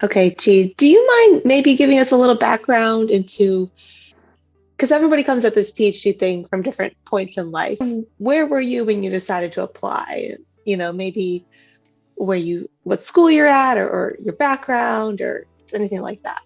Okay, Chi, do you mind maybe giving us a little background into, because everybody comes at this PhD thing from different points in life. Where were you when you decided to apply? Maybe what school you're at or your background or anything like that.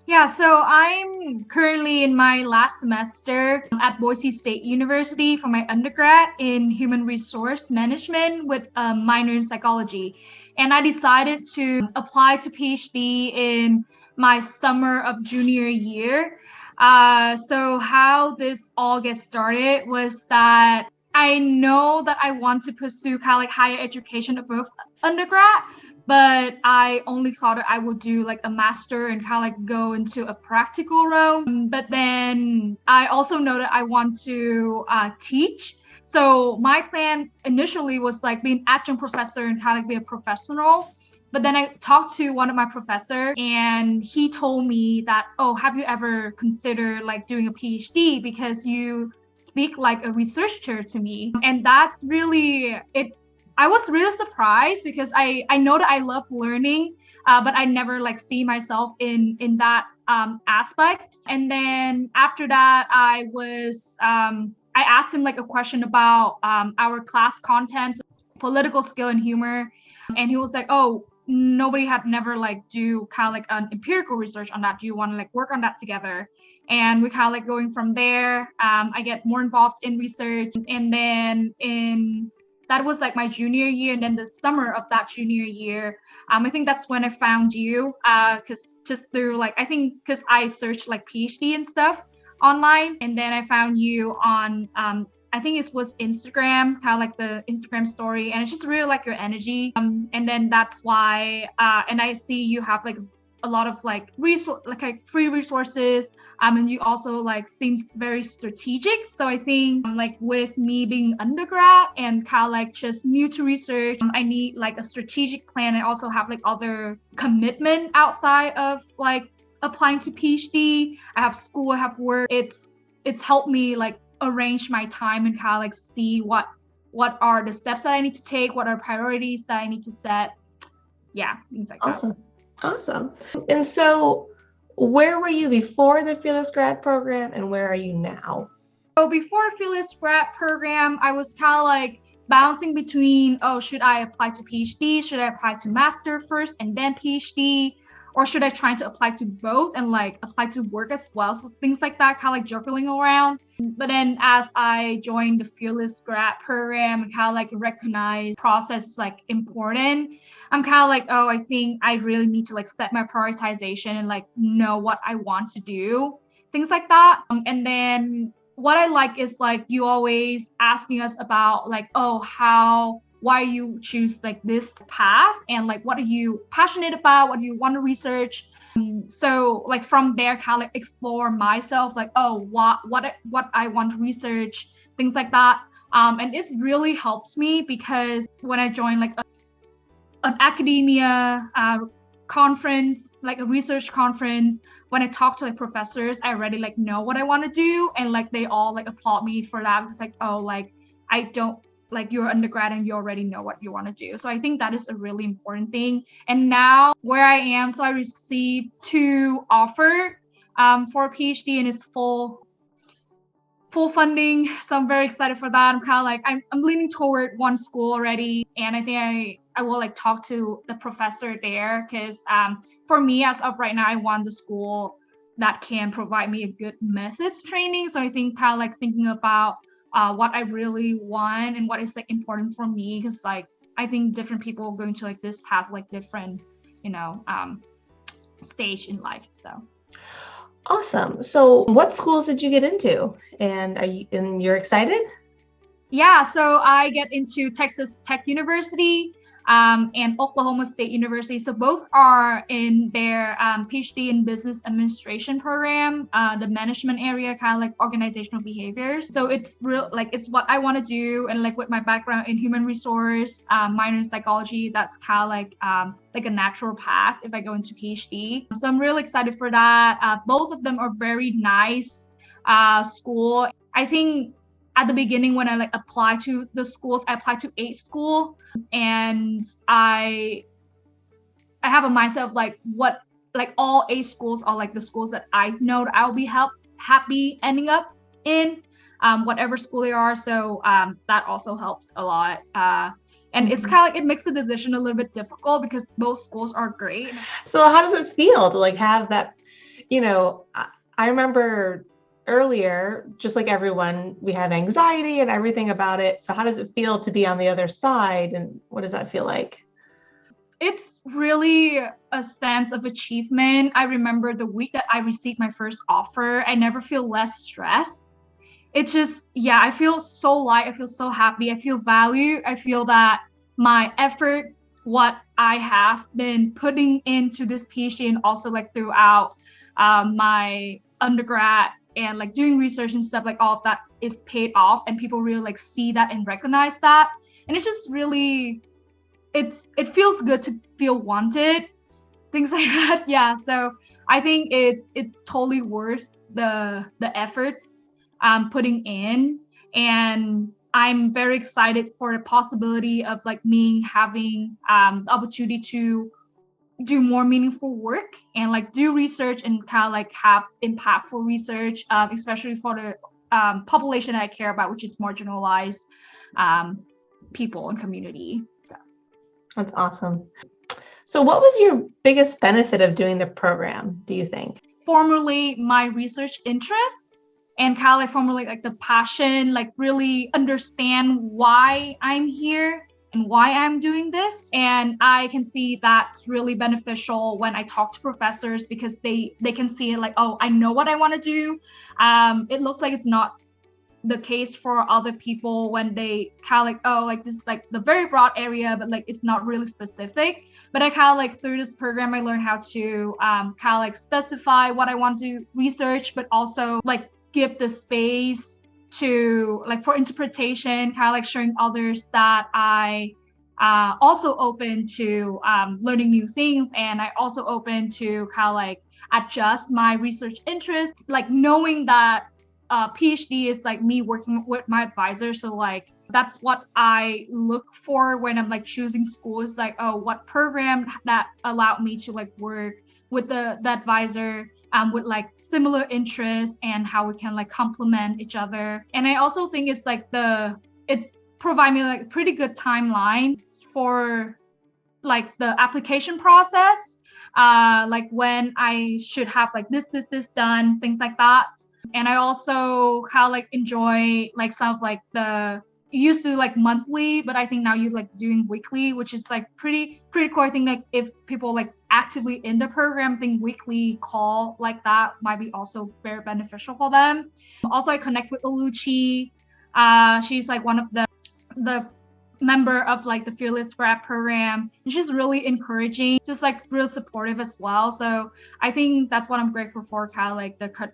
Yeah, so I'm currently in my last semester at Boise State University for my undergrad in human resource management with a minor in psychology. And I decided to apply to PhD in my summer of junior year. So how this all gets started was that I know that I want to pursue kind of like higher education above undergrad, but I only thought that I would do like a master and kind of like go into a practical realm. But then I also know that I want to teach. So my plan initially was like being adjunct professor and kind of like be a professional. But then I talked to one of my professor and he told me that, oh, have you ever considered like doing a PhD because you speak like a researcher to me? And that's really it. I was really surprised because I know that I love learning, but I never like see myself in that aspect. And then after that, I asked him like a question about our class content, political skill and humor, and he was like, "Oh, nobody had never like do kind of like an empirical research on that. Do you want to like work on that together?" And we kind of like going from there. I get more involved in research, and then in that was like my junior year, and then the summer of that junior year, I think that's when I found you, because just through like I think because I searched like PhD and stuff online, and then I found you on I think it was Instagram, kind of like the Instagram story, and it's just really like your energy. And then that's why, and I see you have like a lot of like like free resources, and you also like seems very strategic. So I think like with me being undergrad and kind of like just new to research, I need like a strategic plan. I also have like other commitment outside of like applying to PhD. I have school, I have work. It's helped me like arrange my time and kind of like see what are the steps that I need to take, what are priorities that I need to set. Yeah, things like that. Awesome. Awesome. And so, where were you before the Fearless Grad program and where are you now? So before FearlessGrad program, I was kind of like bouncing between, oh, should I apply to PhD? Should I apply to master first and then PhD? Or should I try to apply to both and like apply to work as well? So things like that, kind of like juggling around. But then as I joined the FearlessGrad program and kind of like recognize process is like important, I'm kind of like, oh, I think I really need to like set my prioritization and like know what I want to do, things like that. And then what I like is like you always asking us about like, oh, why you choose like this path and like what are you passionate about, what do you want to research. So like from there kind of like explore myself like, oh, what I want to research, things like that. And it's really helps me because when I join like an academia conference, like a research conference, when I talk to like professors, I already like know what I want to do, and like they all like applaud me for that. It's like, oh, like I don't like you're undergrad and you already know what you want to do. So I think that is a really important thing. And now where I am, so I received 2 offers for a PhD and it's full funding. So I'm very excited for that. I'm kind of like, I'm leaning toward one school already. And I think I will like talk to the professor there because for me as of right now, I want the school that can provide me a good methods training. So I think kind of like thinking about what I really want and what is like important for me. Cause like, I think different people going to like this path, like different, stage in life. So. Awesome. So, what schools did you get into? And you're excited? Yeah, so I get into Texas Tech University and Oklahoma State University. So both are in their PhD in business administration program, the management area, kind of like organizational behaviors. So it's real, like it's what I want to do, and like with my background in human resource, minor in psychology, that's kind of like a natural path if I go into PhD. So I'm really excited for that. Both of them are very nice school. I think at the beginning when I like applied to the schools, I applied to 8 schools, and I I have a mindset of like what like all A schools are like the schools that I know that I'll be happy ending up in, whatever school they are. So that also helps a lot. And it's kind of like it makes the decision a little bit difficult because most schools are great. So how does it feel to like have that, I remember earlier, just like everyone, we had anxiety and everything about it. So how does it feel to be on the other side? And what does that feel like? It's really a sense of achievement. I remember the week that I received my first offer, I never feel less stressed. It's just, yeah, I feel so light. I feel so happy. I feel valued. I feel that my effort, what I have been putting into this PhD and also like throughout my undergrad and like doing research and stuff, like all of that is paid off, and people really like see that and recognize that. And it's just really, it feels good to feel wanted, things like that. Yeah, so I think it's totally worth the efforts putting in, and I'm very excited for the possibility of like me having the opportunity to do more meaningful work and like do research and kind of like have impactful research, especially for the population that I care about, which is marginalized people and community. So. That's awesome. So what was your biggest benefit of doing the program, do you think? Formulate my research interests and kind of like formulate like the passion, like really understand why I'm here and why I'm doing this. And I can see that's really beneficial when I talk to professors because they can see it like, oh, I know what I want to do. It looks like it's not the case for other people when they kind of like, oh, like this is like the very broad area, but like it's not really specific. But I kind of like through this program, I learned how to kind of like specify what I want to research, but also like give the space to like for interpretation, kind of like showing others that I also open to learning new things. And I also open to kind of like adjust my research interest, like knowing that PhD is like me working with my advisor. So like that's what I look for when I'm like choosing schools, like, oh, what program that allowed me to like work with the advisor with like similar interests and how we can like complement each other. And I also think it's like it's provide me like a pretty good timeline for like the application process, like when I should have like this done, things like that. And I also kind of like enjoy like some of like you used to do like monthly, but I think now you're like doing weekly, which is like pretty cool. I think like if people like actively in the program, I think weekly call like that might be also very beneficial for them. Also, I connect with Oluchi. She's like one of the member of like the FearlessGrad program, and she's really encouraging, just like real supportive as well. So I think that's what I'm grateful for, kind of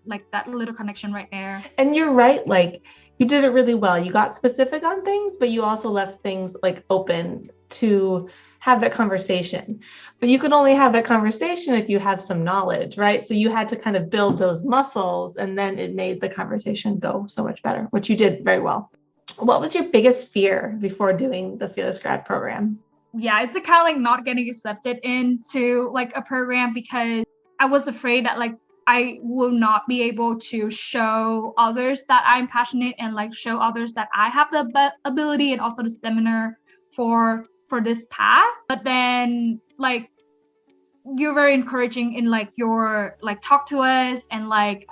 like that little connection right there. And you're right, like you did it really well. You got specific on things, but you also left things like open to have that conversation. But you could only have that conversation if you have some knowledge, right? So you had to kind of build those muscles, and then it made the conversation go so much better, which you did very well. What was your biggest fear before doing the FearlessGrad program? Yeah, it's the kind of like not getting accepted into like a program because I was afraid that like I will not be able to show others that I'm passionate and like show others that I have the ability and also the stamina for this path. But then like you're very encouraging in like your like talk to us and like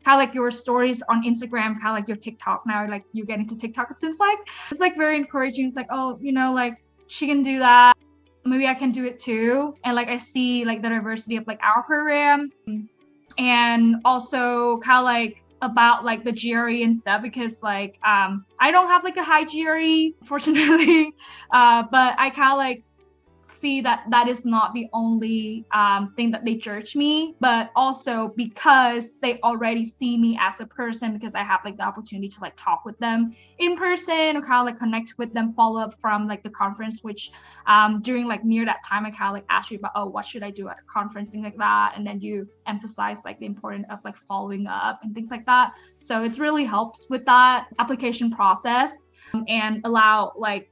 kind of like your stories on Instagram, kind of like your TikTok now, like you get into TikTok, it seems like. It's like very encouraging. It's like, oh, like she can do that. Maybe I can do it too. And like I see like the diversity of like our program and also kind of like about like the GRE and stuff because like I don't have like a high GRE, fortunately, but I kind of like see that is not the only thing that they judge me, but also because they already see me as a person because I have like the opportunity to like talk with them in person or kind of like connect with them, follow up from like the conference, which during like near that time I kind of like asked you about, oh, what should I do at a conference, things like that, and then you emphasize like the importance of like following up and things like that. So it's really helps with that application process and allow like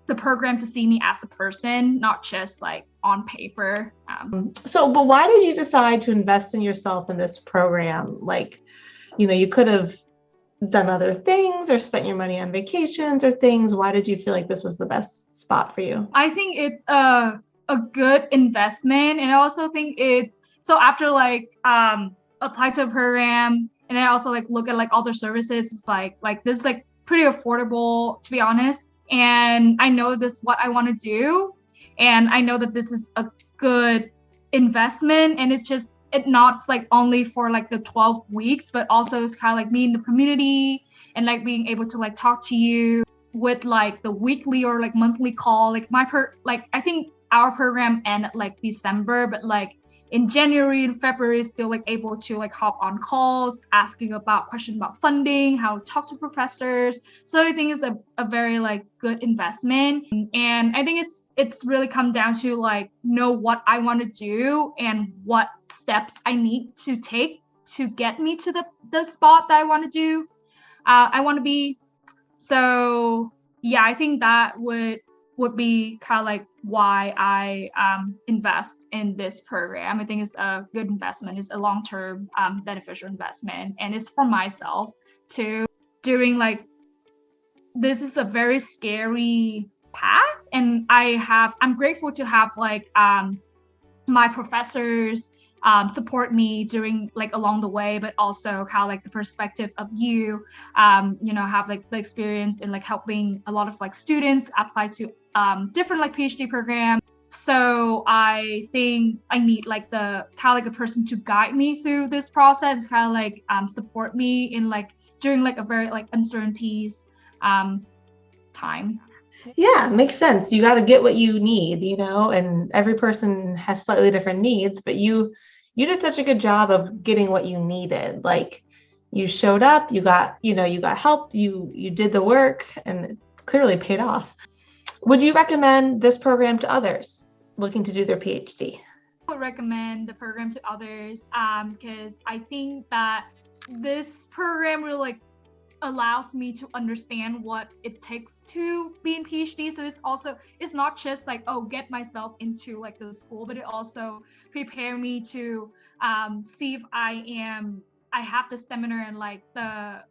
the program to see me as a person, not just like on paper. But why did you decide to invest in yourself in this program? Like, you could have done other things or spent your money on vacations or things. Why did you feel like this was the best spot for you? I think it's a good investment. And I also think it's, so after like apply to a program and then also like look at like other services, it's like this is like pretty affordable, to be honest. And I know this is what I want to do. And I know that this is a good investment, and it not like only for like the 12 weeks, but also it's kind of like me in the community and like being able to like talk to you with like the weekly or like monthly call. Like I think our program ended like December, but like in January and February still like able to like hop on calls, asking about questions about funding, how to talk to professors. So I think it's a very like good investment. And I think it's really come down to like know what I want to do and what steps I need to take to get me to the spot that I want to do. I want to be. So yeah, I think that would be kind of like why I invest in this program. I think it's a good investment. It's a long-term beneficial investment, and it's for myself too. Doing like, this is a very scary path, and I'm grateful to have like my professors support me during like along the way, but also how like the perspective of you have like the experience in like helping a lot of like students apply to different like PhD programs. So I think I need like the kind of like a person to guide me through this process, kind of like support me in like during like a very like uncertainties time. Yeah, makes sense. You got to get what you need, and every person has slightly different needs, but you did such a good job of getting what you needed. Like, you showed up, you got help, you did the work, and it clearly paid off. Would you recommend this program to others looking to do their PhD? I would recommend the program to others because I think that this program really like allows me to understand what it takes to be in PhD. So it's not just like, oh, get myself into like the school, but it also prepare me to see if I have the stamina and like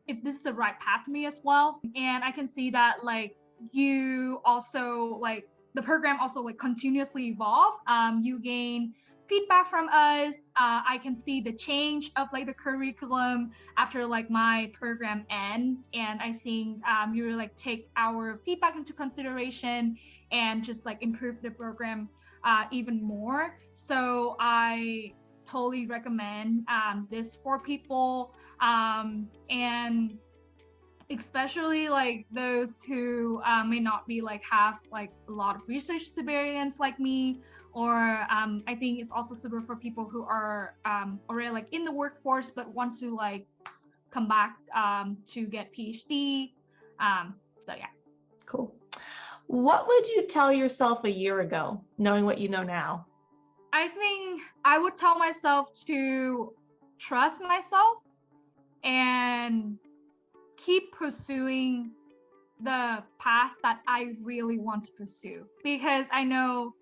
if this is the right path for me as well. And I can see that like you also like the program also like continuously evolve. You gain feedback from us. I can see the change of like the curriculum after like my program end, and I think you really like take our feedback into consideration and just like improve the program even more. So I totally recommend this for people, and especially like those who may not be like have like a lot of research experience like me, or I think it's also super for people who are already like in the workforce but want to like come back to get PhD. So yeah. Cool. What would you tell yourself a year ago, knowing what you know now? I think I would tell myself to trust myself and keep pursuing the path that I really want to pursue. Because I know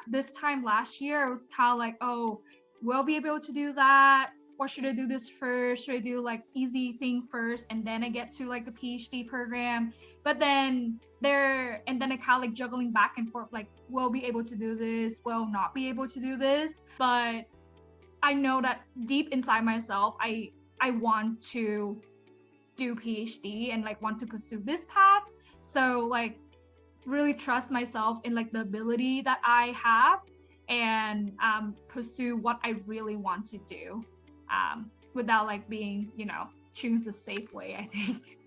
this time last year, it was kind of like, oh, we'll be able to do that. Or should I do this first? Should I do like easy thing first and then I get to like the PhD program? But then I kind of like juggling back and forth, like, we'll be able to do this, we'll not be able to do this. But I know that deep inside myself, I want to do PhD and like want to pursue this path. So like really trust myself in like the ability that I have and pursue what I really want to do without like being, choose the safe way, I think.